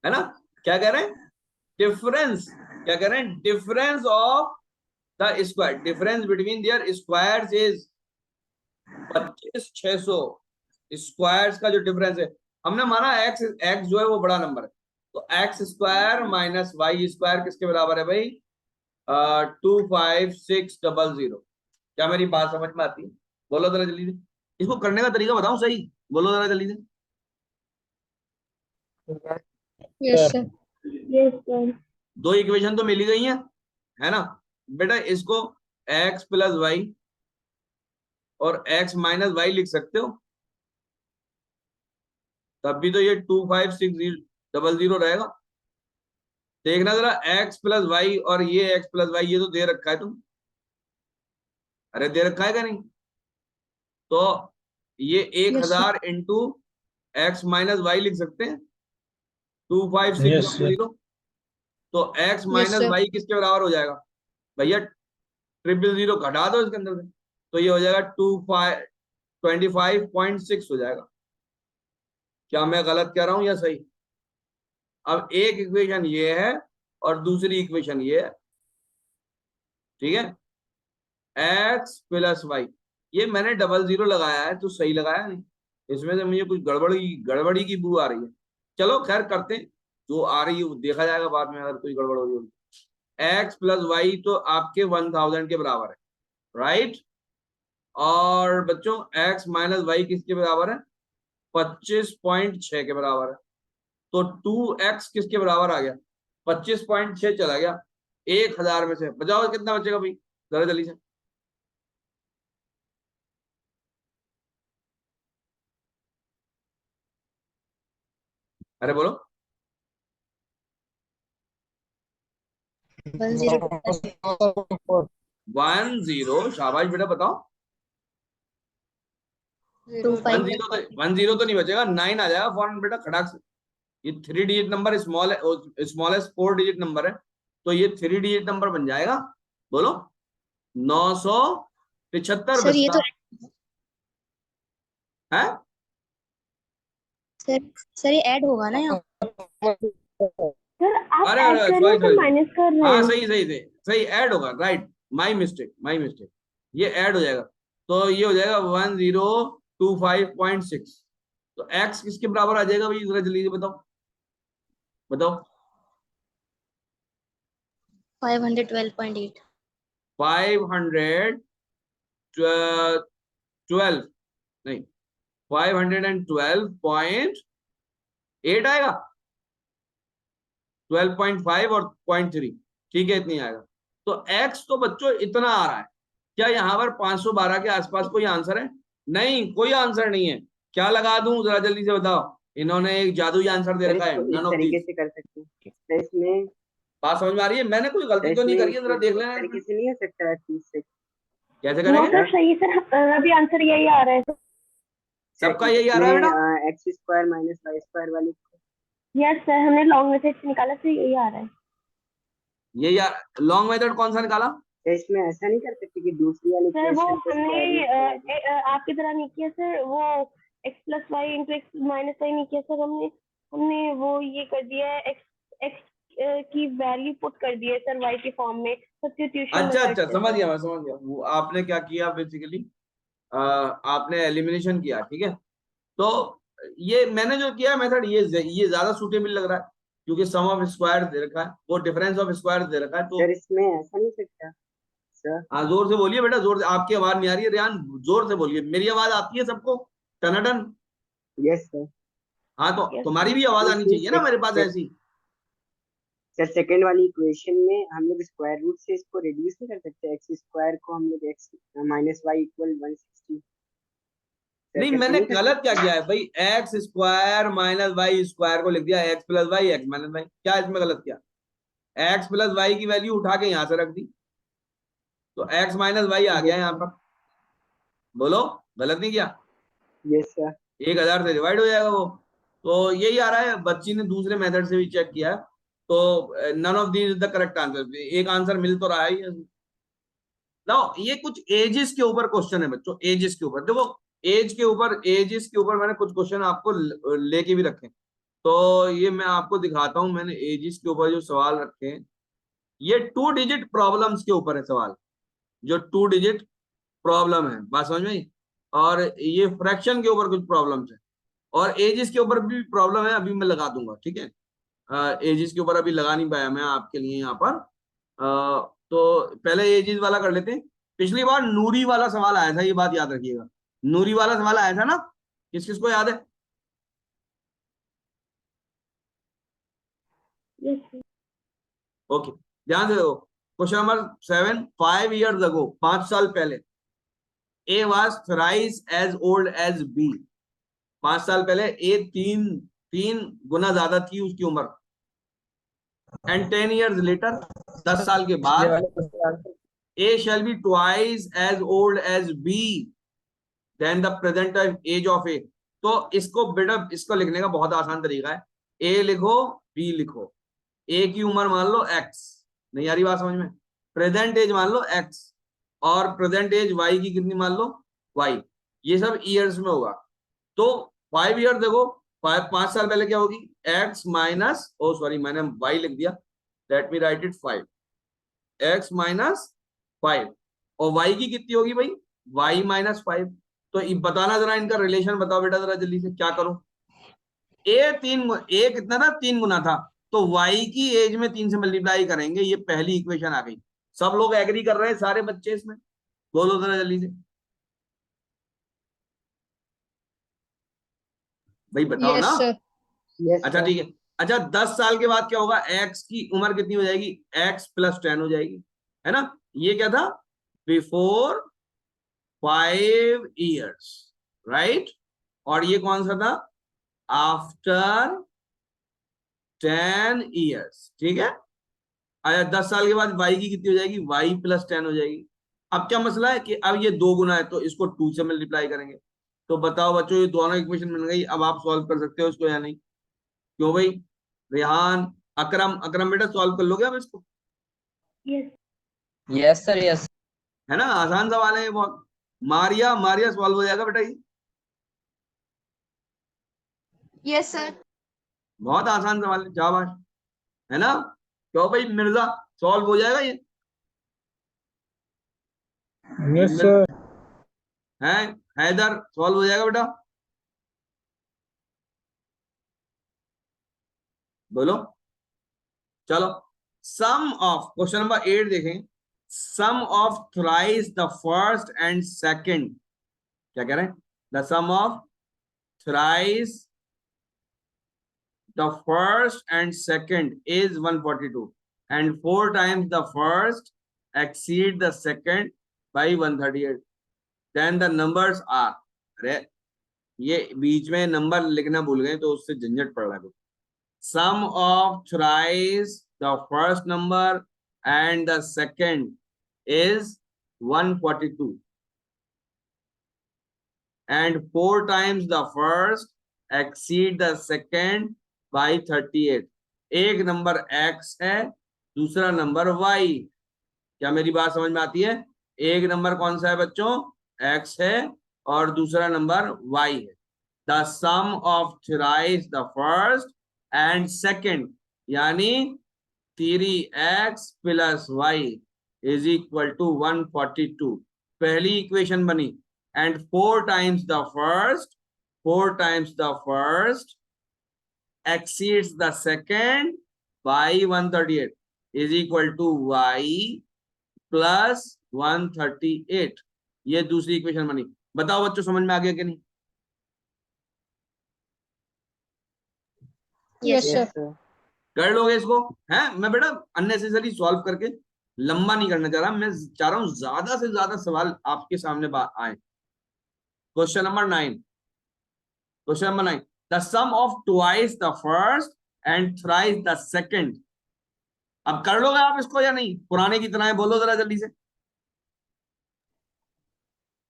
है ना? क्या कह रहे हैं? डिफरेंस, क्या कह रहे हैं? Difference of the square, difference between their squares is 25,600 squares का जो डिफरेंस है, हमने माना एक्स एक्स जो है वो बड़ा नंबर है, तो X square minus Y square किसके बराबर है भाई? 25,600। क्या मेरी बात समझ में आती है? बोलो जरा जल्दी से, इसको करने का तरीका बताऊं सही? बोलो जरा जल्दी से। Yes sir. Yes sir. दो इक्वेशन तो मिल ही गई है ना बेटा? इसको x प्लस वाई और x माइनस वाई लिख सकते हो, तब भी तो ये 25,600 रहेगा। देखना जरा, x प्लस वाई और ये x प्लस वाई, ये तो दे रखा है तुम, अरे दे रखा है क्या नहीं? तो ये yes sir. 1,000 into X minus Y लिख सकते हैं, two five six yes double sir. Zero तो x yes minus sir. Y किसके बराबर हो जाएगा भैया? 000 घटा दो इसके अंदर से, तो ये हो जाएगा 25.6 हो जाएगा। क्या मैं गलत कह रहा हूं या सही? अब एक इक्वेशन ये है और दूसरी इक्वेशन ये है, ठीक है? एक्स प्लस वाई, ये मैंने 000 लगाया है तो सही लगाया नहीं, इसमें से मुझे कुछ गड़बड़ी की बू आ रही है। चलो खैर करते हैं, जो आ रही है वो देखा जाएगा बाद में, अगर कोई गड़बड़ हो रही होगी। एक्स प्लस वाई तो आपके 1000 के बराबर है, राइट? और बच्चों एक्स माइनस वाई किसके बराबर है? 25.6 के बराबर है। तो 2x किसके बराबर आ गया? 25.6 चला गया 1,000 में से, बचाओ कितना बचेगा भाई जरा जल्दी से। अरे बोलो। 10। 10, शाबाश बेटा बताओ। 25। 10 तो नहीं बचेगा, 9 आ जाएगा फौरन बेटा खटाक से। ये 3 डिजिट नंबर स्मॉल है, स्मॉलेस्ट 4 डिजिट नंबर है, तो ये 3 डिजिट नंबर बन जाएगा। बोलो 975 सर ये बचता तो है। सर सर ये ऐड होगा ना यहाँ? सर आप अरे ऐड अरे कर रहे सॉरी हो कि सॉरी, माइनस कर रहे हाँ हैं? सही सही सही सही, ऐड होगा, राइट। माई मिस्टेक, ये ऐड हो जाएगा, तो ये हो जाएगा 1025.6। तो एक्स किसके बराबर आ जाएगा भाई जरा जल्दी से बताओ, बताओ। 512.8। 512, नहीं 512.8 आएगा, 12.5 और 0.3, ठीक है इतनी आएगा। तो x तो बच्चों इतना आ रहा है। क्या यहाँ पर 512 के आसपास कोई आंसर है? नहीं, कोई आंसर नहीं है। क्या लगा दूं जरा जल्दी से बताओ? इन्होंने एक जादुई आंसर दे सर रखा है, इसको इस नन ऑफ तरीके दीज। से कर सकते हैं सर, इसमें बात समझ में आ रही है? मैंने कोई गलती तो नहीं इसमें करी है, जरा इक्वेशन देख इस लेना तरीके इसमें। से नहीं हो सकता है 30 से। कैसे नो करेंगे? सर सही सर, अभी आंसर यही आ रहा है सर। सबका सर यही आ रहा है बेटा? इसमें X square minus Y square वाली, यस सर, हमने लॉन्ग मेथड से निकाला सर, यही आ रहा है। यही लॉन्ग मेथड कौन सा निकाला? सर इसमें ऐसा नहीं कर सकते कि दूसरी वाली सर वो इक्वेशन को स्क्वायर रूट कर दें? आपकी तरह नहीं किया सर, वो X plus Y into X minus Y नहीं किया सर, हमने हमने वो ये कर दिया है, एक्स एक्स की वैल्यू पुट कर दी है सर वाई के फॉर्म में, सब्स्टिट्यूशन अच्छा मेथड अच्छा, से समझ सर। गया, मैं समझ गया। वो आपने क्या किया बेसिकली, आपने एलिमिनेशन किया, ठीक है। तो ये मैंने जो किया मेथड, ये ज्यादा सूटेबल लग रहा है, क्योंकि सम ऑफ स्क्वायर दे रखा है, वो डिफरेंस ऑफ स्क्वायर दे रखा है, तो सर इसमें ऐसा नहीं सकता सर? हाँ जोर से बोलिए बेटा, जोर से। आपकी आवाज नहीं आ रही है रेहान, जोर से बोलिए। मेरी आवाज आती है सबको टनाटन? Yes sir. हाँ तो यस तुम्हारी सर। भी आवाज आनी लेकिन चाहिए ना मेरे पास ऐसी। सर सेकंड वाली इक्वेशन में हम लोग स्क्वायर रूट से इसको रिड्यूस नहीं कर सकते? एक्स स्क्वायर को हम लोग एक्स माइनस वाई इक्वल 160 नहीं, ऐसा मैंने नहीं कर गलत सकते? क्या किया है भाई? X square minus Y square को लिख दिया X plus Y X minus Y, क्या इसमें गलत किया? एक्स प्लस वाई की वैल्यू उठा के यहां से रख दी, तो एक्स माइनस वाई आ गया यस यहाँ सर। पर। बोलो, गलत नहीं किया? Yes sir. 1,000 से डिवाइड हो जाएगा वो, तो यही आ रहा है। बच्ची ने दूसरे मेथड से भी चेक किया, तो none of these is the correct answer, एक आंसर मिल तो रहा है। ना ये कुछ एजेस के ऊपर क्वेश्चन है बच्चों, एजेस के ऊपर देखो, एजेस के ऊपर मैंने कुछ क्वेश्चन आपको लेके भी रखे, तो ये मैं आपको दिखाता हूं, मैंने एजिस के ऊपर जो सवाल रखे हैं, ये 2 डिजिट प्रॉब्लम्स के ऊपर है सवाल, जो 2 डिजिट प्रॉब्लम है, बात समझ में आई? और ये फ्रैक्शन के ऊपर कुछ प्रॉब्लम्स है, और एजिस के ऊपर भी प्रॉब्लम है, अभी मैं लगा दूंगा, ठीक है। एजिस के ऊपर अभी लगा नहीं पाया मैं आपके लिए यहाँ पर। तो पहले एजिस वाला कर लेते हैं। पिछली बार नूरी वाला सवाल आया था, ये बात याद रखिएगा, नूरी वाला सवाल आया था ना, किस किस को याद है? Yes sir. ओके, ध्यान से देखो, क्वेश्चन नंबर 7, 5 years ago, 5 साल पहले, A was thrice as old as B. 5 साल पहले ए तीन तीन गुना ज्यादा थी उसकी उम्र। एंड 10 years लेटर, 10 साल के बाद, A shall be twice as old as B than the present age of A. तो इसको बेटा, इसको लिखने का बहुत आसान तरीका है, ए लिखो, बी लिखो, ए की उम्र मान लो एक्स, नहीं आ रही बात समझ में, प्रेजेंट एज मान लो एक्स, और प्रेजेंट एज वाई की कितनी मान लो, वाई, ये सब ईयर्स में होगा। तो 5 ईयर देखो, 5 साल पहले क्या होगी, एक्स माइनस, ओ सॉरी मैंने वाई लिख दिया, let me right it 5, x minus 5, और वाई की कितनी होगी भाई, वाई माइनस 5। तो बताना जरा, इनका रिलेशन बताओ बेटा जरा जल्दी से, क्या करूं? ए कितना था, 3 गुना था, तो वाई की एज में 3 से मल्टीप्लाई करेंगे, ये पहली इक्वेशन आ गई। सब लोग एग्री कर रहे हैं, सारे बच्चे इसमें, बोलो जरा जल्दी से भाई, बताओ ना। यस अच्छा सर। ठीक है। अच्छा 10 साल के बाद क्या होगा, एक्स की उम्र कितनी हो जाएगी, एक्स प्लस 10 हो जाएगी, है ना। ये क्या था, बिफोर 5 years, राइट। और ये कौन सा था, आफ्टर 10 years, ठीक है। अच्छा 10 साल के बाद वाई की कितनी हो जाएगी, वाई प्लस 10 हो जाएगी। अब क्या मसला है कि अब ये 2 गुना है, तो इसको 2 से मल्टीप्लाई करेंगे। तो बताओ बच्चों, ये दोनों इक्वेशन बन गई, अब आप सॉल्व कर सकते हो इसको या नहीं? क्यों भाई, रेहान, अकरम, अकरम बेटा सॉल्व कर लोगे आप इसको? यस। Yes sir yes. है ना, आसान सवाल है ये बहुत। मारिया, मारिया सॉल्व हो जाएगा बेटा ये, यस सर। बहुत आसान सवाल है, शाबाश, है ना। क्यों भाई मिर्जा, सॉल्व हो जाएगा ये? Yes sir. है, हैदर सॉल्व हो जाएगा बेटा, बोलो। चलो, सम ऑफ, क्वेश्चन नंबर 8 देखें, sum of thrice the first and second, क्या कह रहे हैं, the sum of thrice the first and second is 142 and 4 times the first exceed the second by 138, then the numbers are, अरे ये बीच में number लिखना भूल गए तो उससे झंझट पड़ रहा है। sum of thrice the first number and the second is 142 and 4 times the first exceed the second by 38। एक नंबर x है, दूसरा नंबर y, क्या मेरी बात समझ में आती है? एक नंबर कौन सा है बच्चों, x है, और दूसरा नंबर y है। The sum of thrice the first and second, यानी 3x plus y is equal to 142, पहली इक्वेशन बनी। And 4 times the first, 4 times the first exceeds the second by 138 is equal to y plus 138, ये दूसरी equation बनी। बताओ बच्चों, समझ में आ गया कि नहीं? Yes sir. कर लोगे इसको? है, मैं बेटा अननेसेसरी सॉल्व करके लंबा नहीं करना चाह रहा, मैं चाह रहा हूं ज्यादा से ज्यादा सवाल आपके सामने आए। Question number 9, question number 9, the sum of twice the first and thrice the second. अब कर लोगे आप इसको या नहीं, पुराने की तरह है, बोलो जरा जल्दी से।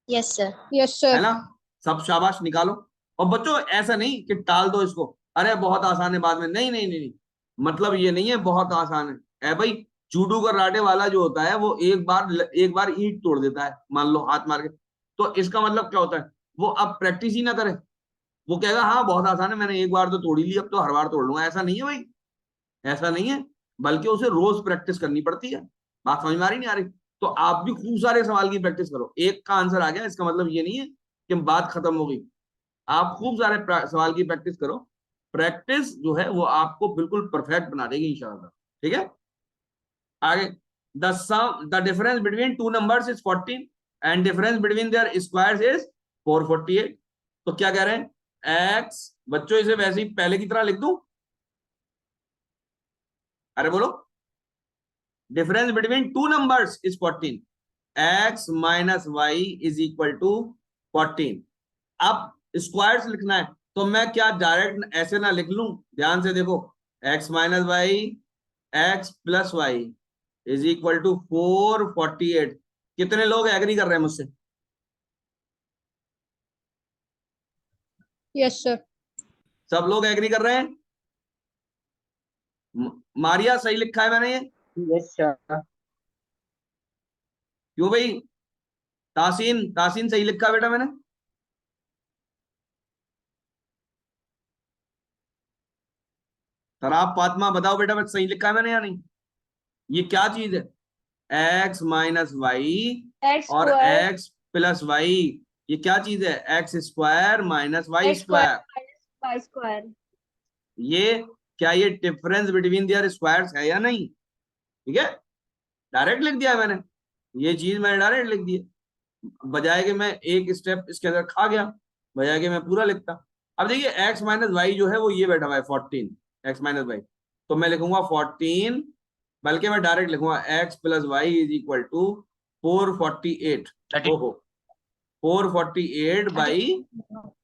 Yes sir. यस है सर। ना, सब शाबाश, निकालो। और बच्चों ऐसा नहीं कि टाल दो इसको, अरे बहुत आसान है बाद में, नहीं नहीं नहीं, नहीं। मतलब ये नहीं है बहुत आसान है भाई, जूडो कराटे वाला जो होता है वो एक बार ईंट तोड़ देता है, मान लो हाथ मार के, तो इसका मतलब क्या होता है, वो अब प्रैक्टिस ही ना करे, वो कहेगा हाँ बहुत आसान है, मैंने एक बार तो तोड़ ही ली, अब तो हर बार तोड़ लूंगा। ऐसा नहीं है भाई, ऐसा नहीं है, बल्कि उसे रोज प्रैक्टिस करनी पड़ती है। बात समझ में आ रही नहीं आ रही? तो आप भी खूब सारे सवाल की प्रैक्टिस करो। एक का आंसर आ गया इसका मतलब ये नहीं है कि बात खत्म हो गई। आप खूब सारे सवाल की प्रैक्टिस करो। प्रैक्टिस जो है वो आपको बिल्कुल परफेक्ट बना देगी इंशाल्लाह। ठीक है, आगे। The difference between two numbers is 14 and difference between their squares is 448। तो क्या कह रहे हैं? एक्स, बच्चों इसे वैसे ही पहले की तरह लिख दूं? अरे बोलो, difference between two numbers is 14, x minus y is equal to 14। अब स्क्वायर्स लिखना है तो मैं क्या डायरेक्ट ऐसे ना लिख लूं? ध्यान से देखो, x minus y, x plus y is equal to 448। कितने लोग एग्री कर रहे हैं मुझसे? Yes, sir. सब लोग एग्री कर रहे हैं? मारिया, सही लिखा है मैंने ये? Yes sir. क्यों भाई? तासीन, तासीन सही लिखा बेटा मैंने? खराब फातिमा बताओ बेटा, मैं सही लिखा है मैंने या नहीं? ये क्या चीज है? एक्स माइनस वाई एक्स और स्क्वायर, एक्स प्लस वाई, ये क्या चीज है? X square minus y x square square. Minus Y square. ये क्या ये डिफरेंस बिटवीन देयर स्क्वायर्स है या नहीं? ठीक है, डायरेक्ट लिख दिया है मैंने, ये चीज मैंने डायरेक्ट लिख दी है। बजाय कि मैं एक स्टेप इसके अंदर खा गया, बजाय कि मैं पूरा लिखता। अब देखिए एक्स माइनस वाई जो है वो ये बैठा हुआ है 14, एक्स माइनस वाई, तो मैं लिखूंगा 14, बल्कि मैं डायरेक्ट लिखूंगा x plus y is equal to 448। 30 ओहो, 448 बाई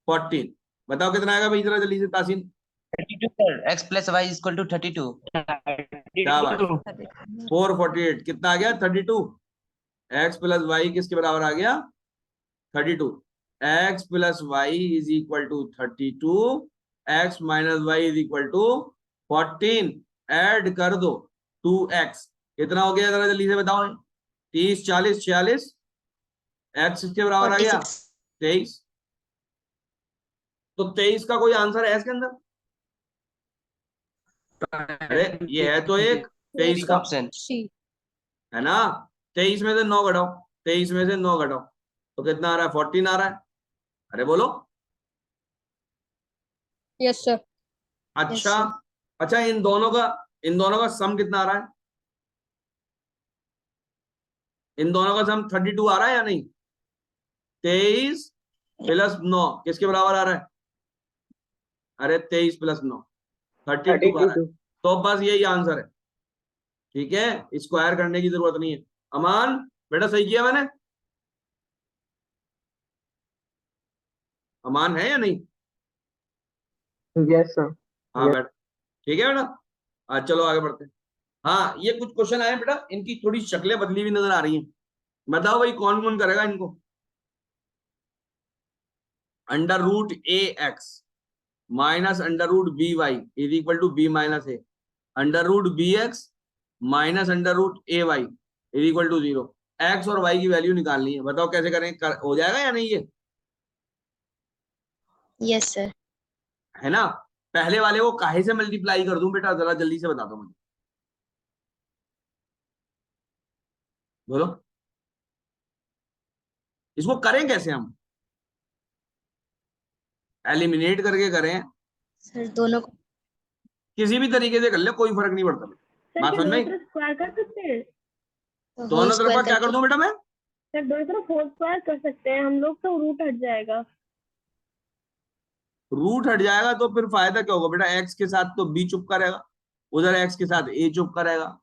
14। बताओ कितना आएगा भाई, जरा जल्दी से Taseen. 32 sir, x plus y is equal to 32। शाबाश, 448 कितना आ गया? 32। एक्स प्लस वाई किसके बराबर आ गया? 32। X plus y is equal to 32, x minus y is equal to 14। Add कर दो 2x, कितना हो गया जरा जल्दी से बताओ? 30 40 46, एक्स किसके बराबर आ गया? 46. 23। तो 23 का कोई आंसर है इसके अंदर? अरे ये है तो एक 23 का, ऑप्शन। C. है ना? 23 में से 9 घटाओ, 23 में से 9 घटाओ तो कितना आ रहा है? 14 आ रहा है। अरे बोलो। Yes, sir. Yes, अच्छा, sir. अच्छा इन दोनों का सम कितना आ रहा है? इन दोनों का सम 32 आ रहा है या नहीं? 23 प्लस 9 किसके बराबर आ रहा है? अरे 23 प्लस 9 32 आ रहा है। 32। तो बस यही आंसर है। ठीक है, स्क्वायर करने की जरूरत नहीं है। अमान बेटा सही किया मैंने? अमान है या नहीं? Yes sir. हाँ बेटा, ठीक है बेटा। चलो आगे बढ़ते हैं। हाँ, ये कुछ क्वेश्चन आए बेटा, इनकी थोड़ी शक्लें बदली हुई नजर आ रही हैं। बताओ भाई कौन कौन करेगा इनको? Under root a x minus under root b Y is equal to b minus a, under root B x minus under root a y is equal to 0। X और वाई की वैल्यू निकालनी है, बताओ कैसे करें? हो जाएगा या नहीं ये? Yes, sir. है ना? पहले वाले को काहे से मल्टीप्लाई कर दूं बेटा, जरा जल्दी से बता दो मुझे, बोलो। इसको करें कैसे हम? एलिमिनेट करके करें, सर दोनों को किसी भी तरीके से कर ले, कोई फर्क नहीं पड़ता। सर बात क्या समझ में दोनों आई? तरफ स्क्वायर कर सकते हैं? होल दोनों तरफ का स्क्वायर क्या कर करके दूं बेटा मैं? सर दोनों तरफ होल स्क्वायर कर सकते हैं हम लोग, तो रूट हट जाएगा। रूट हट जाएगा तो फिर फायदा क्या होगा बेटा? एक्स के साथ तो बी चुपका रहेगा, उधर एक्स के साथ ए चुपका रहेगा।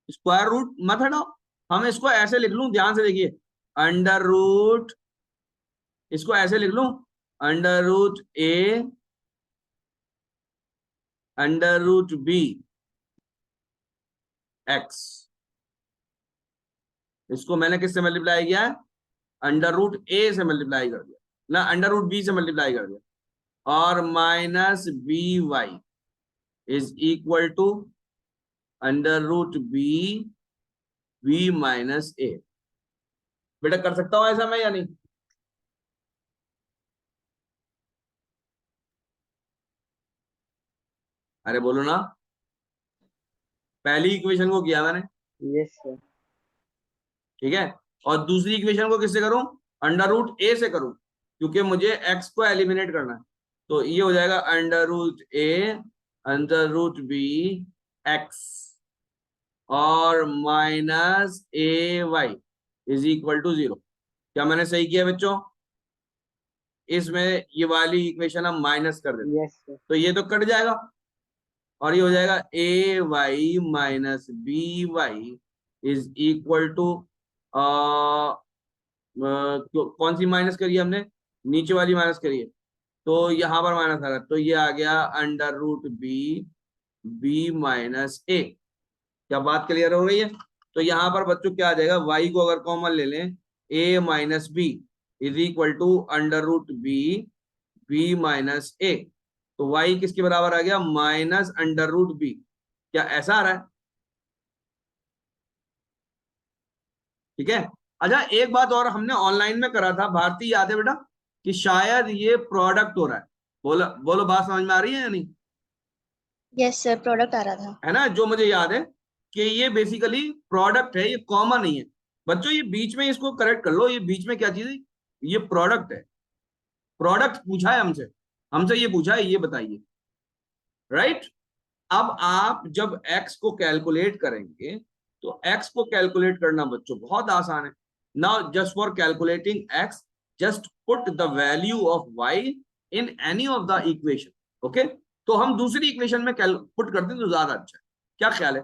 स्क्वायर रूट मत हटाओ। हम इसको ऐसे लिख लूं, ध्यान से देखिए, अंडर रूट, इसको ऐसे लिख लूं, under root a under root B x. इसको मैंने किससे मल्टीप्लाई किया है? अंडर रूट ए से मल्टीप्लाई कर दिया ना, अंडर रूट बी से मल्टीप्लाई कर दिया। और minus B Y is equal to under root B B minus A. बेटा कर सकता हूं ऐसा मैं या नहीं? अरे बोलो ना, पहली इक्वेशन को किया मैंने, यस सर। ठीक है, और दूसरी इक्वेशन को किससे करूं, अंडर रूट ए से करूं, क्योंकि मुझे एक्स को एलिमिनेट करना है। तो ये हो जाएगा under root a under root B x और minus a y is equal to 0। क्या मैंने सही किया बच्चों? इसमें ये वाली इक्वेशन हम माइनस कर देते, यस सर। तो ये तो कट जाएगा और ये हो जाएगा A Y minus B Y is equal to, कौन सी माइनस करी है हमने, नीचे वाली माइनस करी है, तो यहाँ पर माइनस आ रहा है, तो ये आ गया अंडर रूट बी माइनस ए। क्या बात क्लियर हो रही है? तो यहाँ पर बच्चों क्या आ जाएगा, y को अगर कॉमन ले लें, a minus B is equal to under root B minus A, तो y किसके बराबर आ गया, माइनस अंडर रूट बी। क्या ऐसा आ रहा है? ठीक है। अच्छा एक बात और, हमने ऑनलाइन में करा था, भारती याद है बेटा, कि शायद ये प्रोडक्ट हो रहा है। बोलो बोलो, बात समझ में आ रही है या नहीं? यस सर, प्रोडक्ट आ रहा था। है ना, जो मुझे याद है कि ये बेसिकली प्रोडक्ट है, ये कॉमन नहीं है। बच्चों ये बीच में इसको करेक्ट कर लो, ये बीच में क्या चीज है, ये प्रोडक्ट है। प्रोडक्ट पूछा है हमसे, हमसे ये पूछा है, ये बताइए, राइट। अब आप जब x को कैलकुलेट करेंगे, तो x को कैलकुलेट करना बच्चों बहुत आसान है। Now just for calculating x, just put the value of y in any of the equation, okay. तो हम दूसरी इक्वेशन में पुट करते हैं तो ज्यादा अच्छा है, क्या ख्याल है?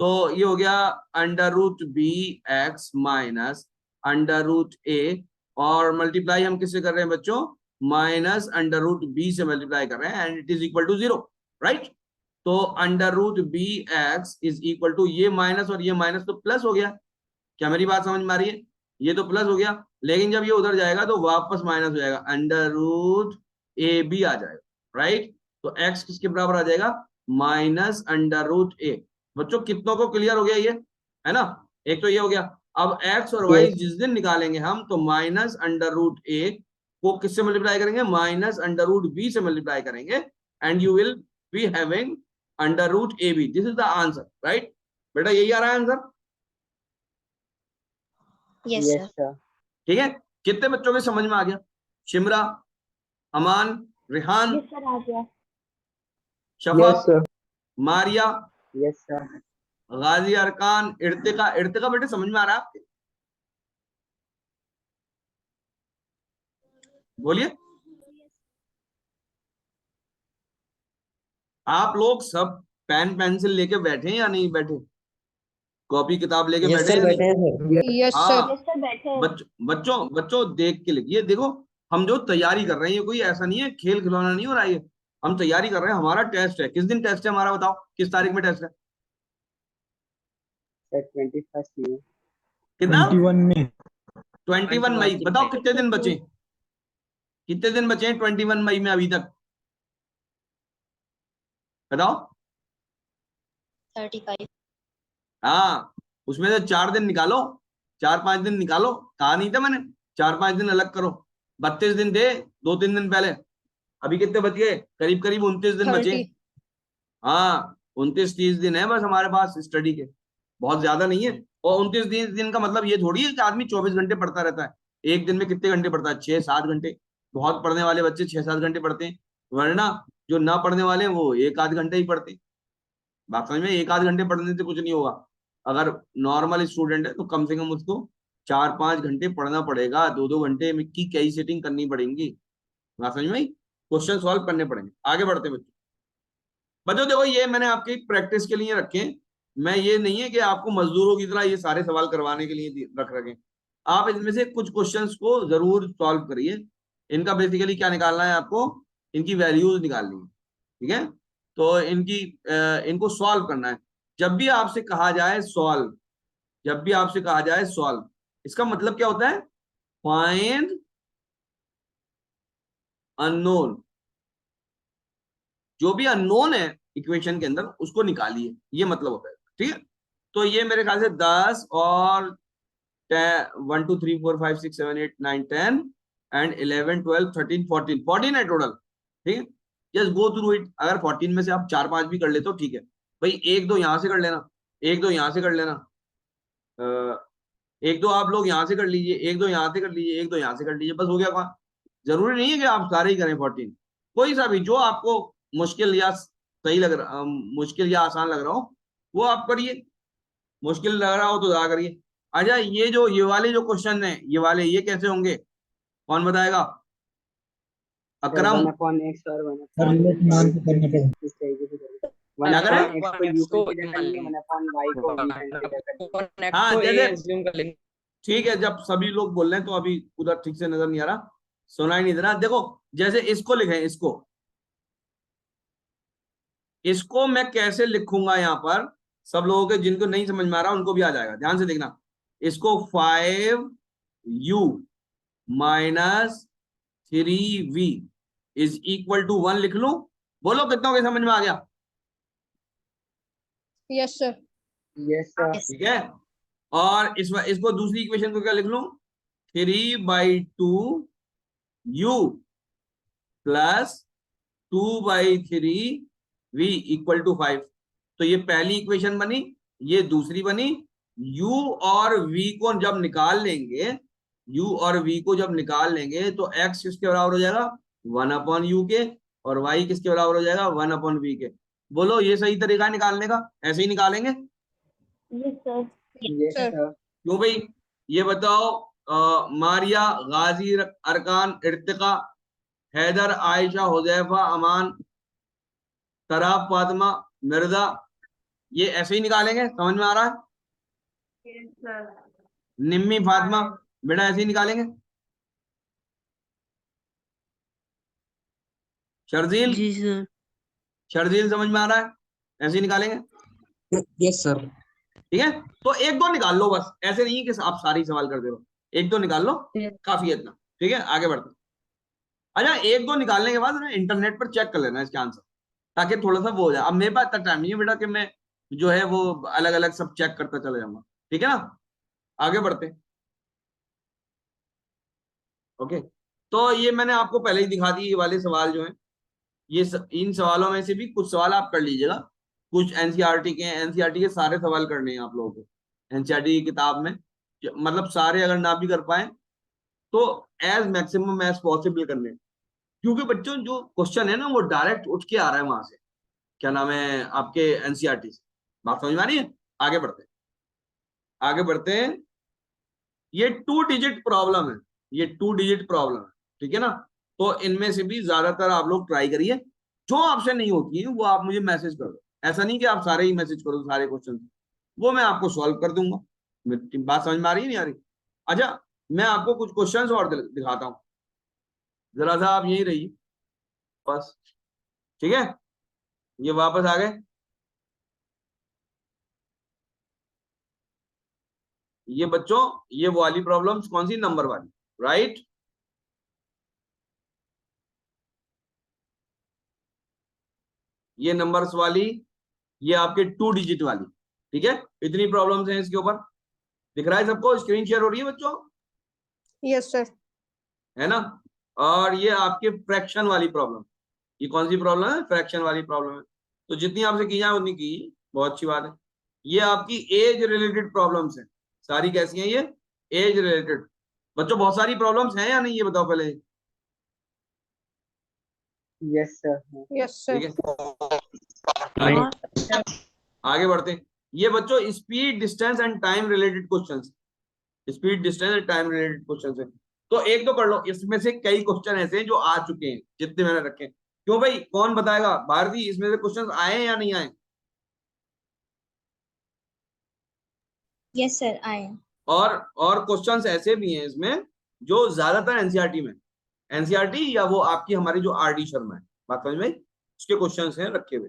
तो ये हो गया under root B x minus under root A, और मल्टीप्लाई हम किससे कर रहे हैं बच्चों, माइनस अंडर रूट बी से मल्टीप्लाई कर रहे हैं, and it is equal to 0, right. तो under root B X is equal to, ये माइनस और ये माइनस तो प्लस हो गया। क्या मेरी बात समझ में आ रही है? ये तो प्लस हो गया, लेकिन जब ये उधर जाएगा तो वापस माइनस हो जाएगा, अंडर रूट ए बी आ जाएगा, राइट। तो x किसके बराबर आ जाएगा, माइनस अंडर रूट ए। बच्चों कितनों को क्लियर हो गया ये, है ना? एक तो ये हो गया। अब x और y जिस दिन निकालेंगे हम, तो माइनस अंडर रूट ए को किससे मल्टीप्लाई करेंगे, माइनस अंडर रूट बी से मल्टीप्लाई करेंगे, and you will be having under root A B. This is the answer, right बेटा, यही आ रहा है answer. Yes yes sir. Sir. ठीक है, कितने बच्चों के समझ में आ गया? शिमरा, अमान, रिहान, यस सर, आ गया। Shafaq, Maria, yes sir. गाजी अरकान, इर्तिका। इर्तिका बेटे समझ में आ रहा है आपके? बोलिए। आप लोग सब पेन पेंसिल लेके बैठे हैं या नहीं बैठे, कॉपी किताब लेके यस बैठे सर, हैं या बैठे नहीं? हैं सर। Yes sir. हाँ यस सर, बैठे हैं। बच्चों बच्चों देख के लिखिए। देखो हम जो तैयारी कर रहे हैं, ये कोई ऐसा नहीं है खेल खिलौना नहीं हो रहा है, ये हम तैयारी कर रहे हैं। हमारा टेस्ट है, किस दिन टेस्ट है हमारा, बताओ किस तारीख में टेस्ट है? सर 21 में। कितना? 21 में। 21 मई। बताओ कितने दिन बचे, कितने दिन बचे हैं 21 मई में अभी तक, बताओ। 35। हाँ, उसमें से 4 दिन निकालो, 4-5 दिन निकालो। कहा नहीं था मैंने 4-5 दिन अलग करो? 32 दिन थे 2-3 दिन पहले, अभी कितने बच गए, करीब करीब 29 दिन बचे। 30। हाँ 29-30 दिन है बस हमारे पास स्टडी के, बहुत ज्यादा नहीं है। और 29 दिन का मतलब ये थोड़ी है कि आदमी 24 घंटे पढ़ता रहता है। एक दिन में कितने घंटे पढ़ता है, 6-7 घंटे। बहुत पढ़ने वाले बच्चे 6-7 घंटे पढ़ते हैं, वरना जो ना पढ़ने वाले हैं वो 1-8 घंटे ही पढ़ते हैं। बात समझ में? 1-8 घंटे पढ़ने से कुछ नहीं होगा। अगर नॉर्मल स्टूडेंट है तो कम से कम उसको 4-5 घंटे पढ़ना पड़ेगा, 2-2 घंटे में की कई सेटिंग करनी पड़ेगी। बात समझ में? क्वेश्चन सॉल्व करने पड़ेंगे। आगे बढ़ते हैं बच्चों। बच्चों देखो ये मैंने आपकी प्रैक्टिस के लिए रखे, मैं ये नहीं है कि आपको मजदूरों की तरह ये सारे सवाल करवाने के लिए रख रखे। आप इनमें से कुछ क्वेश्चंस को जरूर सॉल्व करिए। इनका बेसिकली क्या निकालना है आपको, इनकी वैल्यूज निकालनी है, ठीक है। तो इनको सॉल्व करना है। जब भी आपसे कहा जाए सॉल्व, जब भी आपसे कहा जाए सॉल्व, इसका मतलब क्या होता है, फाइंड अननोन। जो भी अननोन है इक्वेशन के अंदर उसको निकालिए, ये मतलब होता है, ठीक है। तो ये मेरे ख्याल से 10 और 1 2 3 4 5 6 7 8 9 10 एंड 11 12 13 14 14 है टोटल, ठीक है। Just go through it. अगर 14 में से आप 4-5 भी कर लेते हो ठीक है भाई, 1-2 यहाँ से कर लेना, 1-2 यहाँ से कर लेना, 1-2 आप लोग यहाँ से कर लीजिए, 1-2 यहाँ से कर लीजिए, 1-2 यहाँ से कर लीजिए, बस हो गया काम। जरूरी नहीं है कि आप सारे ही करें 14, कोई सा भी जो आपको मुश्किल या सही लग रहा, मुश्किल या आसान लग रहा हो वो आप करिए, मुश्किल लग रहा हो तो ज्यादा करिए। अच्छा ये वाले जो क्वेश्चन है ये वाले, ये कैसे होंगे, कौन बताएगा? अकरम। 1/x और 1 सर ये मान के करना पड़ेगा। इस तरीके से करेंगे। क्या करें? 1/x को u कंसीडर करेंगे, 1/y को v कंसीडर करेंगे। हाँ जैसे ठीक है, जब सभी लोग बोल रहे हैं तो अभी उधर ठीक से नजर नहीं आ रहा, सुनाई नहीं दे रहा। देखो जैसे इसको लिखें, इसको मैं कैसे लिखूंगा यहाँ पर, सब लोगों के जिनको नहीं समझ में आ रहा उनको भी आ जाएगा, ध्यान से देखना। इसको 5u minus 3v is equal to 1 लिख लूं? बोलो कितना के समझ में आ गया? Yes sir. Yes sir. ठीक है, और इसको दूसरी इक्वेशन को क्या लिख लूं? 3/2 u plus 2/3 v equal to 5। तो ये पहली इक्वेशन बनी, ये दूसरी बनी। u और v को जब निकाल लेंगे, u और v को जब निकाल लेंगे तो x किसके बराबर हो जाएगा? 1/u के, और y किसके बराबर हो जाएगा? 1/v के। बोलो ये सही तरीका है निकालने का? ऐसे ही निकालेंगे? Yes sir. Yes sir. क्यों भाई, ये बताओ, मारिया, गाजी, अरकान, इर्तिका, हैदर, आयशा, हुजैफा, अमान, तराब, फातिमा, मिर्जा, ये ऐसे ही निकालेंगे? समझ में आ रहा है? Yes sir. निम्मी, फातिमा, बेटा ऐसे ही निकालेंगे? शर्जील, जी सर। शर्जील समझ में आ रहा है? ऐसे ही निकालेंगे? Yes sir. ठीक है, तो 1-2 निकाल लो बस, ऐसे नहीं कि आप सारी सवाल करते रहो, 1-2 निकाल लो, काफी है इतना। ठीक है, आगे बढ़ते। अच्छा 1-2 निकालने के बाद ना इंटरनेट पर चेक कर लेना इसके आंसर, ताकि थोड़ा सा वो हो जाए। अब मेरे पास इतना टाइम नहीं है बेटा कि मैं जो है वो अलग अलग सब चेक करता चला जाऊंगा, ठीक है ना? आगे बढ़ते। ओके, तो ये मैंने आपको पहले ही दिखा दी, ये वाले सवाल जो हैं, इन सवालों में से भी कुछ सवाल आप कर लीजिएगा, कुछ एनसीईआरटी के, एनसीईआरटी के सारे सवाल करने हैं आप लोगों को एनसीईआरटी की किताब में, मतलब सारे अगर ना भी कर पाए तो एज मैक्सिमम एज पॉसिबल करने हैं। क्योंकि बच्चों जो क्वेश्चन है ना वो डायरेक्ट उठ के आ रहा है वहां से, क्या नाम है आपके, एनसीईआरटी से। बात समझ में आ रही है? आगे बढ़ते हैं, आगे बढ़ते हैं। ये 2 डिजिट प्रॉब्लम है, ये 2 डिजिट प्रॉब्लम है, ठीक है ना? तो इनमें से भी ज्यादातर आप लोग ट्राई करिए, जो आपसे नहीं होती है वो आप मुझे मैसेज कर दो। ऐसा नहीं कि आप सारे ही मैसेज करो सारे क्वेश्चन, वो मैं आपको सॉल्व कर दूंगा। बात समझ में आ रही है नहीं आ रही? अच्छा मैं आपको कुछ क्वेश्चंस और दिखाता हूं, जरा सा आप यहीं रहिए बस, ठीक है? ये वापस आ गए, ये बच्चों ये वाली प्रॉब्लम्स कौन सी, नंबर वाली, राइट? ये नंबर्स वाली, ये आपके 2 डिजिट वाली, ठीक है? इतनी प्रॉब्लम्स हैं इसके ऊपर, दिख रहा है सबको? स्क्रीन शेयर हो रही है बच्चों? Yes sir. है ना? और ये आपके फ्रैक्शन वाली प्रॉब्लम, ये कौन सी प्रॉब्लम है? फ्रैक्शन वाली प्रॉब्लम है। तो जितनी आपसे की जाए उतनी की, बहुत अच्छी बात है। ये आपकी एज रिलेटेड प्रॉब्लम्स हैं सारी, कैसी हैं ये? Age related. बच्चों बहुत सारी प्रॉब्लम्स हैं या नहीं, ये बताओ पहले। Yes sir. यस ठीक सर। है, आगे बढ़ते हैं। ये बच्चों speed, distance and time related questions, speed, distance and time related questions है। तो एक तो कर लो, इसमें से कई क्वेश्चन ऐसे हैं जो आ चुके हैं, जितने मैंने रखे। क्यों भाई, कौन बताएगा? भारती, इसमें से क्वेश्चन आए हैं या नहीं आए? यस सर आए हैं। और क्वेश्चंस ऐसे भी हैं इसमें जो ज्यादातर एनसीईआरटी में, एनसीईआरटी या वो आपकी हमारी जो आरडी शर्मा है, बात समझ में, उसके क्वेश्चंस हैं रखे हुए।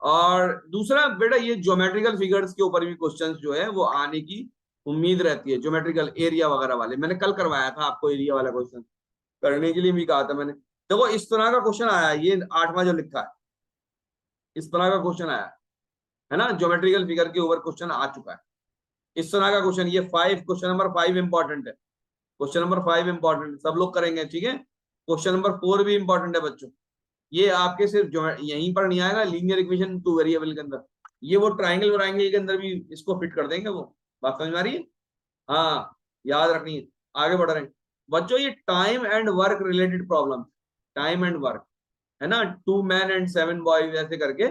और दूसरा बेटा, ये ज्योमेट्रिकल फिगर्स के ऊपर भी क्वेश्चंस जो है वो आने की उम्मीद रहती है, ज्योमेट्रिकल एरिया वगैरह वाले। मैंने कल करवाया था आपको एरिया वाला क्वेश्चन, करने के लिए भी कहा था मैंने। देखो इस तरह का क्वेश्चन आया है, ये 8वां जो लिखा है, इस तरह का क्वेश्चन आया है ना? ज्योमेट्रिकल फिगर के ऊपर क्वेश्चन आ चुका है इस तरह का क्वेश्चन। ये 5, क्वेश्चन नंबर 5 इंपॉर्टेंट है, क्वेश्चन नंबर 5 इंपॉर्टेंट, सब लोग करेंगे, ठीक है? क्वेश्चन नंबर 4 भी इंपॉर्टेंट है बच्चों, ये आपके सिर्फ यहीं पर नहीं आएगा, लीनियर इक्वेशन टू वेरिएबल के अंदर, ये वो ट्राइंगल वराइंगल के अंदर भी इसको फिट कर देंगे। वो बात समझ में आ रही है? हाँ, याद रखनी है। आगे बढ़ रहे हैं बच्चों, ये time and work related problem, time and work है ना, 2 men and 7 boys ऐसे करके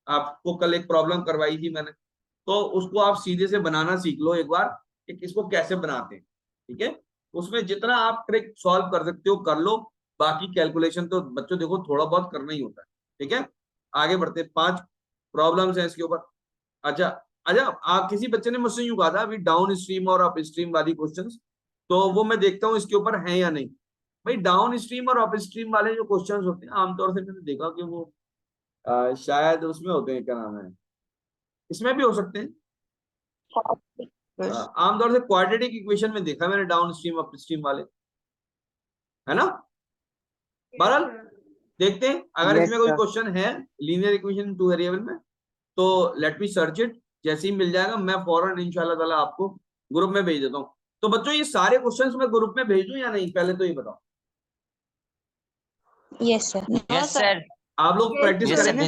आपको कल एक प्रॉब्लम करवाई थी मैंने, तो उसको आप सीधे से बनाना सीख लो एक बार कि इसको कैसे बनाते हैं, ठीक है? उसमें जितना आप ट्रिक सॉल्व कर सकते हो कर लो, बाकी कैलकुलेशन तो बच्चों देखो थोड़ा बहुत करना ही होता है, ठीक है? आगे बढ़ते, 5 प्रॉब्लम्स हैं इसके ऊपर। अच्छा अच्छा, आप किसी बच्चे ने मुझसे यूं कहा था अभी डाउन स्ट्रीम और अप स्ट्रीम वाली क्वेश्चंस, तो वो मैं देखता हूँ इसके ऊपर है या नहीं। भाई डाउन स्ट्रीम और अप स्ट्रीम वाले जो क्वेश्चंस होते हैं आमतौर से मैंने देखा कि वो शायद उसमें होते हैं, क्या नाम है, इसमें भी हो सकते हैं। आमतौर से क्वाड्रेटिक इक्वेशन में देखा मैंने डाउन स्ट्रीम अप स्ट्रीम वाले, है ना? बहरहाल देखते हैं अगर Yes, इसमें कोई sir. क्वेश्चन है लीनियर इक्वेशन टू वेरिएबल में, तो लेट मी सर्च इट। जैसे ही मिल जाएगा मैं फौरन इंशाल्लाह ताला आपको ग्रुप में भेज देता हूँ। तो बच्चों ये सारे क्वेश्चंस मैं ग्रुप में भेजूं या नहीं, पहले तो ये बताओ। Yes, sir. Yes, sir. आप लोग प्रैक्टिस Yes, sir. करेंगे,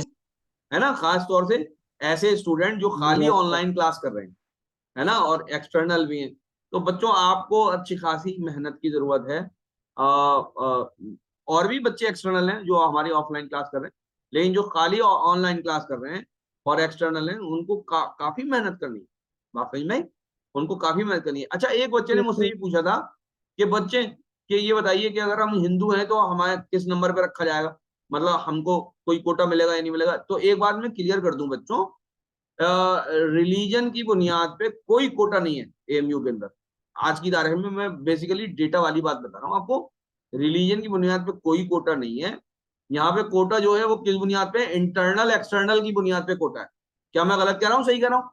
है ना? खास तौर से ऐसे स्टूडेंट जो खाली Yes, sir. ऑनलाइन क्लास कर रहे हैं, है ना, और एक्सटर्नल भी हैं, तो बच्चों आपको अच्छी खासी मेहनत की जरूरत है। और भी बच्चे एक्सटर्नल हैं जो हमारी ऑफलाइन क्लास कर रहे हैं, लेकिन जो खाली ऑनलाइन क्लास कर रहे हैं और एक्सटर्नल हैं उनको काफी मेहनत करनी है, बात समझ में? उनको काफी मेहनत करनी है। अच्छा, एक बच्चे ने मुझसे ये पूछा था कि बच्चे कि ये बताइए कि अगर हम हिंदू हैं तो हमारे किस नंबर पे रखा जाएगा, मतलब हमको कोई कोटा मिलेगा या नहीं मिलेगा। तो एक बात मैं क्लियर कर दूं बच्चों, रिलीजन की बुनियाद पे कोई कोटा नहीं है एएमयू के अंदर। आज की तारीख में मैं बेसिकली डेटा वाली बात बता रहा हूँ आपको, रिलीजन की बुनियाद पे कोई कोटा नहीं है। यहाँ पे कोटा जो है वो किस बुनियाद पे, इंटरनल एक्सटर्नल की बुनियाद पे कोटा है। क्या मैं गलत कह रहा हूँ, सही कह रहा हूँ?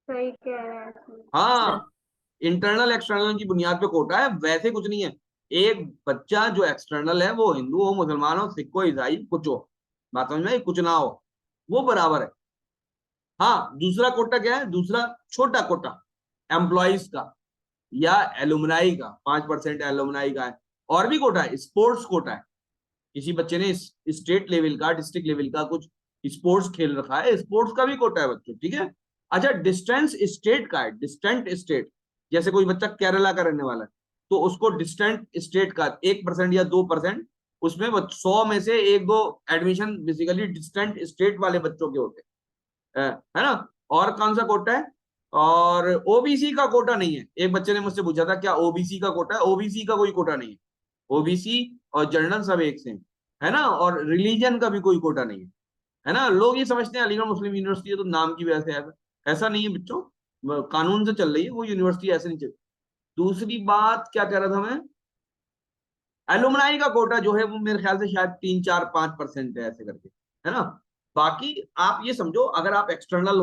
सही कह रहे हैं। हाँ, इंटरनल एक्सटर्नल की बुनियाद पे कोटा है, वैसे कुछ नहीं है। एक बच्चा जो एक्सटर्नल है वो हिंदू हो, मुसलमान हो, सिख हो, ईसाई कुछ हो, बात समझ में, कुछ ना हो, वो बराबर है। हाँ, दूसरा कोटा क्या है, दूसरा छोटा कोटा एम्प्लॉइज का या एलुमनाई का, 5% एलुमनाई का है। और भी कोटा है, स्पोर्ट्स कोटा है, किसी बच्चे ने स्टेट लेवल का, डिस्ट्रिक्ट लेवल का कुछ स्पोर्ट्स खेल रखा है, स्पोर्ट्स का भी कोटा है बच्चों, ठीक है? अच्छा, डिस्टेंस स्टेट का है, डिस्टेंट स्टेट, जैसे कोई बच्चा केरला का रहने वाला है तो उसको डिस्टेंट स्टेट का 1% या 2%, उसमें 100 में से 1-2 एडमिशन बेसिकली डिस्टेंट स्टेट वाले बच्चों के होते हैं, है ना? और कौन सा कोटा है? और ओबीसी का कोटा नहीं है। एक बच्चे ने मुझसे पूछा था क्या ओबीसी का कोटा है, ओबीसी का कोई कोटा नहीं है। ओबीसी और जनरल सब एक से है ना, और रिलीजन का भी कोई कोटा नहीं है ना? लोग ये समझते हैं अलीगढ़ मुस्लिम यूनिवर्सिटी है तो नाम की वजह से ऐसा नहीं है बच्चों, कानून से चल रही है वो यूनिवर्सिटी, ऐसे नहीं चल। दूसरी बात क्या कह रहा था मैं, एलुमनाई का कोटा जो है वो मेरे ख्याल से शायद 3-4-5% है ऐसे करके, है ना? बाकी आप ये समझो अगर आप एक्सटर्नल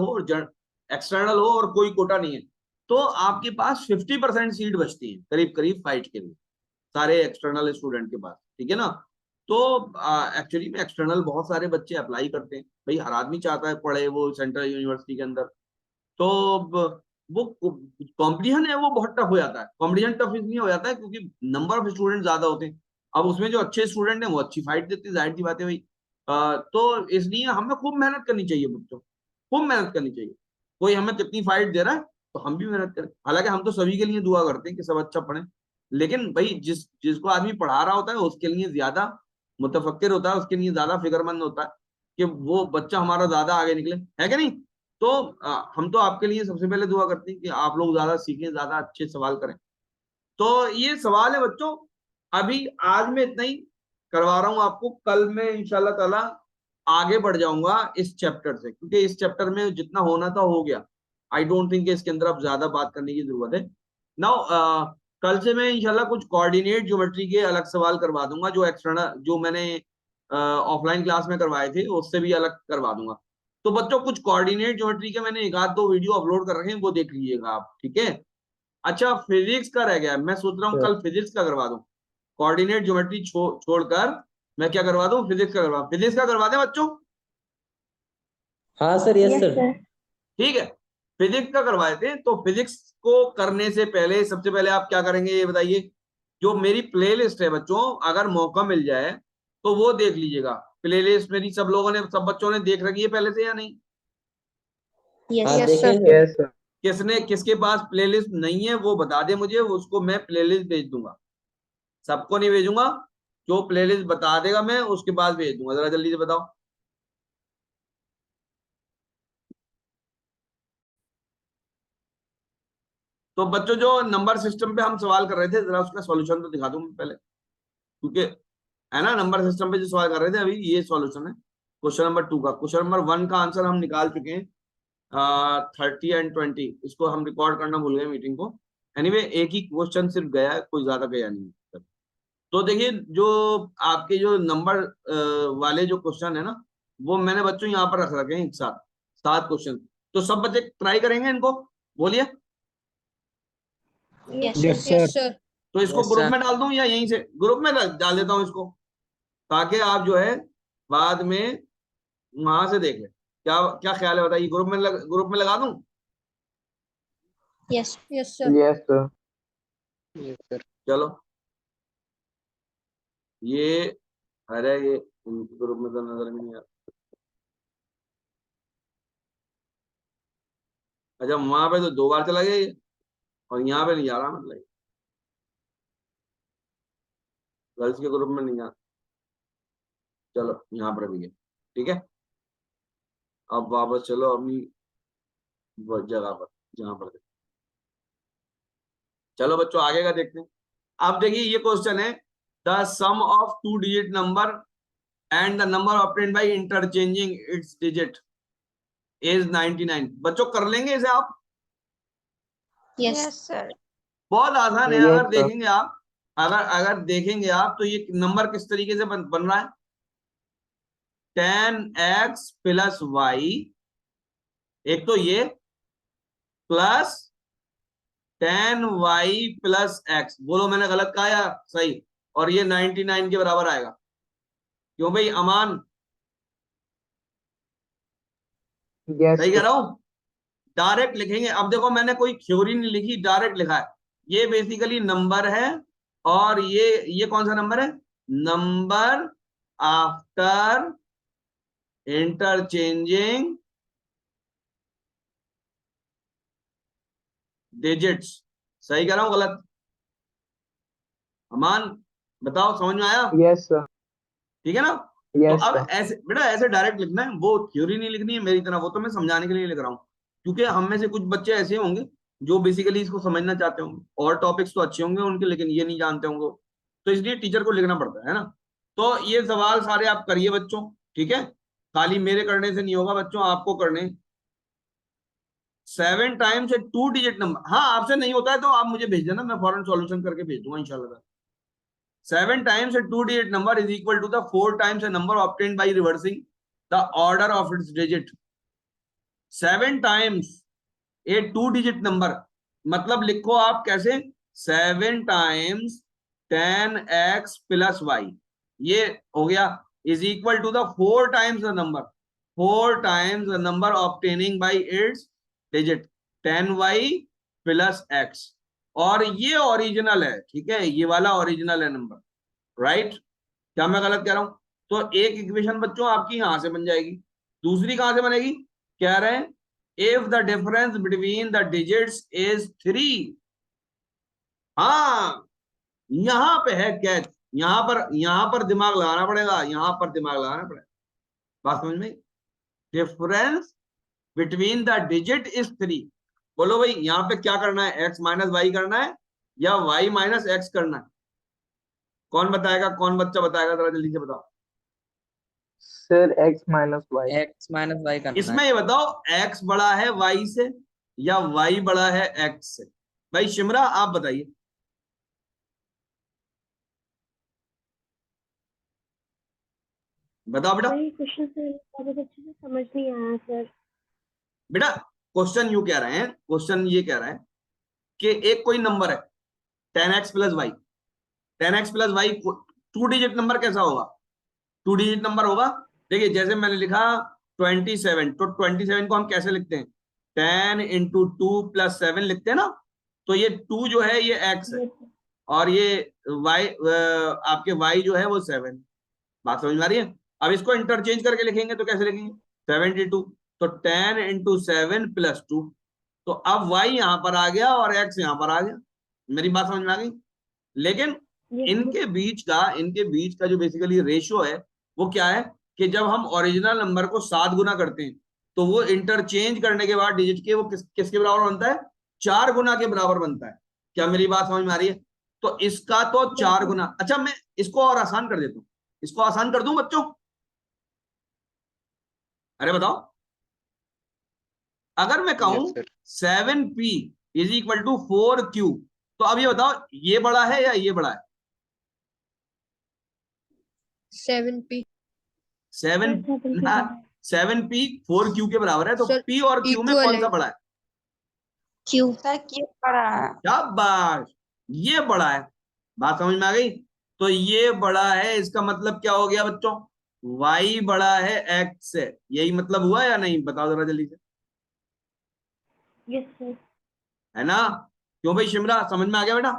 हो और कोई कोटा नहीं है तो आपके पास 50% सीट बचती है करीब करीब फाइट के लिए, सारे एक्सटर्नल स्टूडेंट के पास, ठीक है ना? तो एक्चुअली में एक्सटर्नल बहुत सारे बच्चे अप्लाई करते हैं, भाई हर आदमी चाहता है पढ़े वो सेंट्रल यूनिवर्सिटी के अंदर, तो वो कॉम्पिटिशन है वो बहुत टफ हो जाता है। कॉम्पिटिशन टफ इसलिए हो जाता है क्योंकि नंबर ऑफ स्टूडेंट ज्यादा होते हैं, अब उसमें जो अच्छे स्टूडेंट हैं वो अच्छी फाइट देते हैं, जाहिर सी बात है भाई। तो इसलिए हमें खूब मेहनत करनी चाहिए बच्चों, खूब मेहनत करनी चाहिए। कोई हमें कितनी फाइट दे रहा है तो हम भी मेहनत करें, हालांकि हम तो सभी के लिए दुआ करते हैं कि सब अच्छा पढ़े, लेकिन भाई जिसको आदमी पढ़ा रहा होता है उसके लिए ज्यादा मुतफक्किर होता है, उसके लिए ज्यादा फिक्रमंद होता है कि वो बच्चा हमारा ज्यादा आगे निकले, है कि नहीं? तो हम तो आपके लिए सबसे पहले दुआ करते हैं कि आप लोग ज्यादा सीखें, ज्यादा अच्छे सवाल करें। तो ये सवाल है बच्चों, अभी आज मैं इतना ही करवा रहा हूं आपको, कल मैं इंशाल्लाह ताला आगे बढ़ जाऊंगा इस चैप्टर से, क्योंकि इस चैप्टर में जितना होना था हो गया। आई डोंट थिंक इसके अंदर अब ज्यादा बात करने की जरूरत है। नाउ कल से मैं इंशाल्लाह कुछ कोऑर्डिनेट ज्योमेट्री के अलग सवाल करवा दूंगा, जो एक्सटर्नल जो मैंने ऑफलाइन क्लास में करवाए थे उससे भी अलग करवा दूंगा। तो बच्चों कुछ कोऑर्डिनेट ज्योमेट्री के मैंने 1-2 वीडियो अपलोड कर रखे हैं, वो देख लीजिएगा आप, ठीक है? अच्छा, फिजिक्स का रह गया, मैं सोच रहा हूँ कल फिजिक्स का करवा दूं, कोऑर्डिनेट ज्योमेट्री छोड़कर मैं क्या करवा दूं, फिजिक्स का करवा दें बच्चों? हाँ सर, यस सर। ठीक है, फिजिक्स का करवाए थे। तो फिजिक्स को करने से पहले सबसे पहले आप क्या करेंगे ये बताइए। जो मेरी प्लेलिस्ट है बच्चों, अगर मौका मिल जाए तो वो देख लीजिएगा। प्लेलिस्ट मेरी सब लोगों ने, सब बच्चों ने देख रखी है पहले से या नहीं? Yes, हाँ yes, देखें sir. सर। Yes sir. किसने, किसके पास प्लेलिस्ट नहीं है वो बता दे मुझे, उसको मैं प्लेलिस्ट भेज दूंगा। सबको नहीं भेजूंगा, जो प्लेलिस्ट बता देगा मैं उसके पास भेज दूंगा। जरा जल्दी से बताओ। तो बच्चों जो नंबर सिस्टम पे हम सवाल कर रहे थे, जरा उसका सॉल्यूशन तो दिखा दूं मैं पहले, क्योंकि है ना, नंबर सिस्टम पे जो सवाल कर रहे थे अभी, ये सॉल्यूशन है क्वेश्चन नंबर 2 का। क्वेश्चन नंबर 1 का आंसर हम निकाल चुके हैं, 30 एंड 20। इसको हम रिकॉर्ड करना भूल गए मीटिंग को। एनीवे एक ही क्वेश्चन सिर्फ गया है, कोई ज्यादा गया नहीं। तो देखिए, जो आपके जो नंबर वाले जो क्वेश्चन है ना, वो मैंने बच्चों यहाँ पर रख रखे हैं एक साथ, 7 क्वेश्चन। तो सब बच्चे ट्राई करेंगे इनको, बोलिए। Yes, Yes, sir. Yes, sir. sir. तो इसको Yes, ग्रुप sir. में डाल दूं या यहीं से ग्रुप में डाल देता हूं इसको, ताकि आप जो है बाद में वहां से देख लें। क्या क्या ख्याल है बताइए, ग्रुप में लगा दूं? Yes, yes, sir. Yes sir. Yes sir. चलो, ये अरे ये ग्रुप में तो नजर में नहीं आ रहा। अच्छा, वहां पे तो 2 बार चला गया ये, और यहाँ पे नहीं जा रहा, मतलब गर्ल्स के ग्रुप में नहीं जा। चलो यहाँ पर भी है, ठीक है। अब वापस चलो अपनी जगह पर, जहां पर थे। चलो बच्चों आगे का देखते हैं। अब देखिए ये क्वेश्चन है, the sum of 2 digit number and the number obtained by interchanging its digit is 99। बच्चों कर लेंगे इसे आप? Yes. Yes, sir. बहुत आसान है। Yes, अगर sir. देखेंगे आप, अगर देखेंगे आप, तो ये नंबर किस तरीके से बन रहा है, 10x प्लस वाई, एक तो ये, प्लस 10y प्लस x। बोलो मैंने गलत कहा या सही? और ये 99 के बराबर आएगा। क्यों भाई अमान, यस सही कह रहा हूं? डायरेक्ट लिखेंगे। अब देखो मैंने कोई थ्योरी नहीं लिखी, डायरेक्ट लिखा है। ये बेसिकली नंबर है, और ये कौन सा नंबर है? Number after interchanging digits. सही कह रहा हूं गलत? अमान बताओ, समझ में आया? Yes sir. ठीक है ना? यस तो अब सर। ऐसे बेटा, ऐसे डायरेक्ट लिखना है, वो थ्योरी नहीं लिखनी है मेरी तरह, वो तो मैं समझाने के लिए लिख रहा हूँ। क्योंकि हम में से कुछ बच्चे ऐसे होंगे जो बेसिकली इसको समझना चाहते होंगे, और टॉपिक्स तो अच्छे होंगे उनके, लेकिन ये नहीं जानते होंगे, तो इसलिए टीचर को लिखना पड़ता है ना। तो ये सवाल सारे आप करिए बच्चों, ठीक है? खाली मेरे करने से नहीं होगा बच्चों, आपको करने। 7 टाइम्स 2 डिजिट नंबर, हाँ आपसे नहीं होता है तो आप मुझे भेज देना, मैं फौरन सॉल्यूशन करके भेज दूंगा इंशाल्लाह। 7 times a 2-digit number is equal to the 4 times a number obtained by reversing the order of its digit. 7 times a 2-digit number, मतलब लिखो आप कैसे, 7 times 10x plus y, ये हो गया, is equal to the 4 times the number, 4 times the number obtaining by its digit, 10y plus x। और ये original है, ठीक है, ये वाला ओरिजिनल है नंबर, राइट? क्या मैं गलत कह रहा हूं? तो एक इक्वेशन बच्चों आपकी यहां से बन जाएगी। दूसरी कहां से बनेगी? कह रहे हैं if the difference between the digits is 3। हाँ, यहां पे है कैच, यहां पर दिमाग लगाना पड़ेगा, यहां पर दिमाग लगाना पड़ेगा। बात समझ में? Difference between the digit is 3। बोलो भाई यहाँ पे क्या करना है, x माइनस वाई करना है या y माइनस एक्स करना है? कौन बताएगा, कौन बच्चा बताएगा, जरा जल्दी से बताओ। Sir x minus y. x minus y करना इसमें है। ये बताओ, x बड़ा है y से या y बड़ा है x से? भाई शिमरा आप बताइए। बताओ बेटा। वही क्वेश्चन सर बहुत अच्छे से समझ नहीं आया सर। बेटा क्वेश्चन यू कह रहे हैं, क्वेश्चन ये कह रहे हैं कि एक कोई नंबर है 10x plus y, 10x plus y 2 digit number कैसा होगा? 2 डिजिट नंबर होगा। देखिए जैसे मैंने लिखा 27, तो 27 को हम कैसे लिखते हैं? 10 इंटू 2 प्लस 7 लिखते हैं ना। तो ये 2 जो है ये x है, और ये y आपके y जो है वो 7। बात समझ में आ रही है? अब इसको इंटरचेंज करके लिखेंगे तो कैसे लिखेंगे? 72, तो 10 इंटू 7 प्लस 2, तो अब y यहां पर आ गया और x यहां पर आ गया। मेरी बात समझ में आ गई? लेकिन इनके बीच का जो बेसिकली रेशियो है वो क्या है कि जब हम ओरिजिनल नंबर को 7 गुना करते हैं तो वो इंटरचेंज करने के बाद डिजिट के वो किसके बराबर बनता है? 4 गुना के बराबर बनता है। क्या मेरी बात समझ में आ रही है? तो इसका तो 4 गुना। अच्छा, मैं इसको और आसान कर देता हूं, इसको आसान कर दूं बच्चों? अरे बताओ, अगर मैं कहूं Yes, sir. 7p is equal to 4q, तो अब ये बताओ ये बड़ा है या ये बड़ा है? 7p 7 ना, 7p 4q के बराबर है, तो सर p और q में इक्वल कौन है। सा बड़ा है? q सर q बड़ा है। शाबाश, ये बड़ा है। बात समझ में आ गई? तो ये बड़ा है, इसका मतलब क्या हो गया बच्चों? y बड़ा है x से, यही मतलब हुआ या नहीं? बताओ जरा जल्दी से। यस सर, है ना? क्यों भाई शिमला, समझ में आ गया बेटा?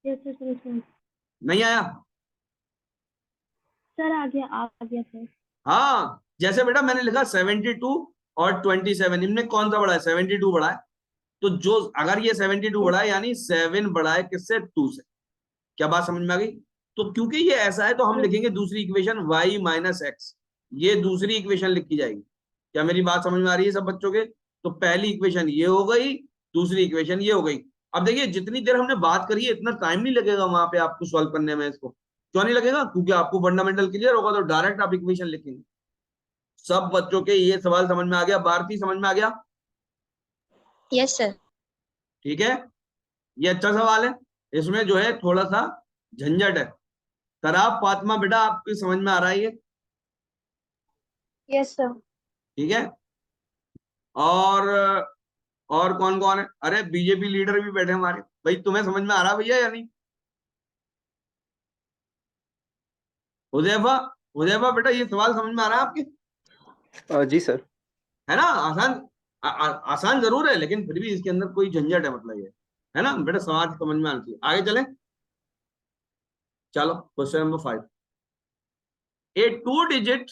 यस सर, नहीं आया? सर आ गया सर। हाँ, जैसे बेटा मैंने लिखा 72 और 27, इनमें कौन सा बड़ा है? 72 बड़ा है। तो जो अगर ये 72 बड़ा है यानी 7 बड़ा है किससे? 2 से। क्या बात समझ में आ गई? तो क्योंकि ये ऐसा है तो हम लिखेंगे दूसरी इक्वेशन y माइनस एक्स, ये दूसरी इक्वेशन लिखी जाएगी। क्या मेरी बात समझ में आ रही है सब बच्चों के? तो पहली इक्वेशन ये हो गई, दूसरी इक्वेशन ये हो गई। अब देखिए जितनी देर हमने बात करी है इतना टाइम नहीं लगेगा वहां पे आपको सॉल्व करने में। इसको क्यों नहीं लगेगा? क्योंकि आपको फंडामेंटल क्लियर होगा तो डायरेक्ट आप इक्वेशन लिखेंगे। सब बच्चों के ये सवाल समझ में आ गया? भारती समझ में आ गया? Yes sir. ठीक है, ये अच्छा सवाल है, इसमें जो है थोड़ा सा झंझट है। तराब फातिमा बेटा आपकी समझ में आ रहा है ये? Yes sir. ठीक है, और और कौन कौन है? अरे बीजेपी लीडर भी बैठे हमारे भाई, तुम्हें समझ में आ रहा भैया या नहीं? हुजैफा, हुजैफा बेटा ये सवाल समझ में आ रहा है आपके? जी सर. है ना? आसान आसान जरूर है लेकिन फिर भी इसके अंदर कोई झंझट है, मतलब ये है ना बेटा, सवाल समझ में आना चाहिए। आगे चले, चलो क्वेश्चन नंबर 5। ए 2 डिजिट,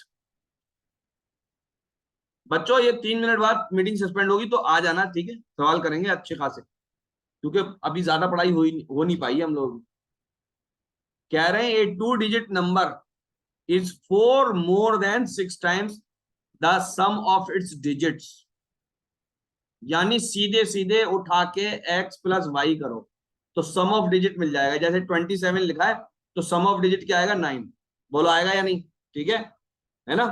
बच्चों ये 3 मिनट बाद मीटिंग सस्पेंड होगी तो आ जाना, ठीक है? सवाल करेंगे अच्छे खासे, क्योंकि अभी ज्यादा पढ़ाई हो नहीं पाई हम लोग। कह रहे हैं a 2 digit number is 4 more than 6 times the sum of its digits, यानी सीधे सीधे उठा के x प्लस वाई करो तो सम ऑफ डिजिट मिल जाएगा। जैसे 27 लिखा है तो सम ऑफ डिजिट क्या आएगा? 9। बोलो आएगा या नहीं? ठीक है ना?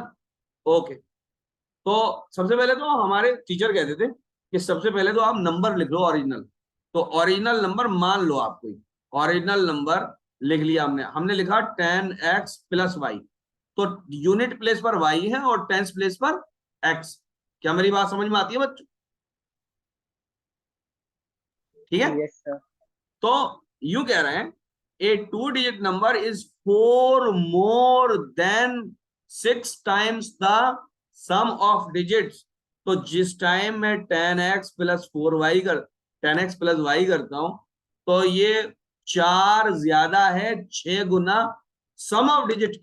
ओके, तो सबसे पहले तो हमारे टीचर कहते थे कि सबसे पहले तो आप नंबर लिख लो ओरिजिनल। तो ओरिजिनल नंबर मान लो आप, कोई ओरिजिनल नंबर लिख लिया हमने। हमने लिखा 10x प्लस वाई, तो यूनिट प्लेस पर y है और टेंस प्लेस पर x। क्या मेरी बात समझ में आती है बच्चों? ठीक है, यस सर. तो यू कह रहे हैं a 2 digit number is 4 more than 6 times the sum of digits. तो जिस टाइम मैं 10x plus 4y 10x plus Y करता हूं तो ये 4 ज्यादा है 6 गुना सम ऑफ डिजिट।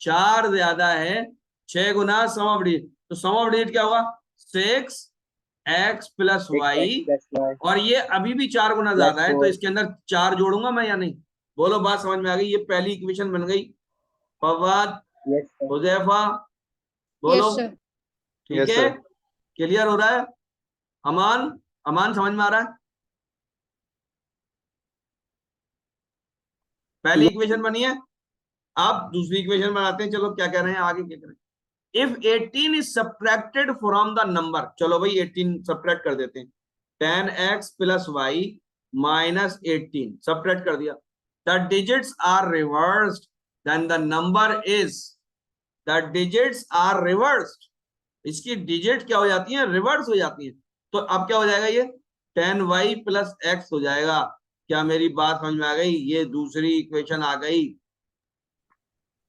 4 ज्यादा है 6 गुना सम ऑफ डिजिट, तो सम ऑफ डिजिट क्या होगा? 6x plus Y, 6x plus y और ये अभी भी 4 गुना plus ज्यादा है तो 4. इसके अंदर 4 जोड़ूंगा मैं या नहीं? बोलो बात समझ में आ गई? ये पहली इक्वेशन बन गई। Fawad, Yes sir. हुजैफा, बोलो। Yes sir. ठीक Yes, है, sir. क्लियर हो रहा है? अमान, अमान समझ में आ रहा है? पहली इक्वेशन बनी है, आप दूसरी इक्वेशन बनाते हैं। चलो क्या कह रहे हैं आगे, क्या कह रहे हैं? If 18 is subtracted from the number, चलो भाई 18 सब्ट्रैक्ट कर देते हैं। 10x plus Y minus 18 subtract कर दिया। The digits are reversed, then the number is, the digits are reversed, इसकी डिजिट क्या हो जाती है? रिवर्स हो जाती है। तो अब क्या हो जाएगा? ये 10y प्लस x हो जाएगा। क्या मेरी बात समझ में आ गई? ये दूसरी इक्वेशन आ गई।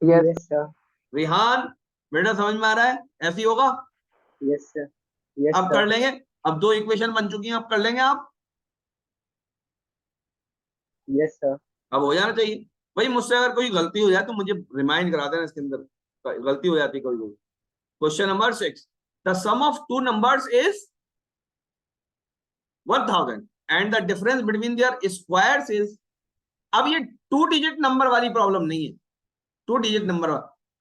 Yes sir. रिहान बेटा समझ में आ रहा है? ऐसे ही होगा? Yes sir. Yes अब sir. कर लेंगे, अब 2 इक्वेशन बन चुकी हैं, अब कर लेंगे आप। Yes sir. अब हो जाना चाहिए भाई मुझसे अगर कोई गलती हो जाए तो मुझे रिमाइंड करा देना, इसके अंदर गलती हो जाती कोई कोई। Question number 6, the sum of two numbers is 1000 and the difference between their squares is. अब ये 2 डिजिट नंबर वाली प्रॉब्लम नहीं है, 2 डिजिट नंबर।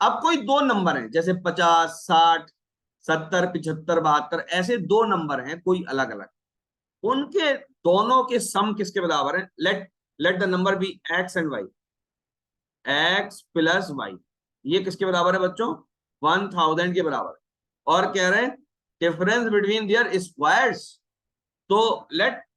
अब कोई 2 नंबर हैं, जैसे 50, 60, 70, 75, 72, ऐसे 2 नंबर हैं कोई अलग अलग, उनके दोनों के सम किसके बराबर है? Let the number be x and y, x plus y, ये किसके बराबर है बच्चों? 1000 के बराबर है। और कह रहे हैं डिफरेंस बिटवीन देयर स्क्वायर्स, तो लेट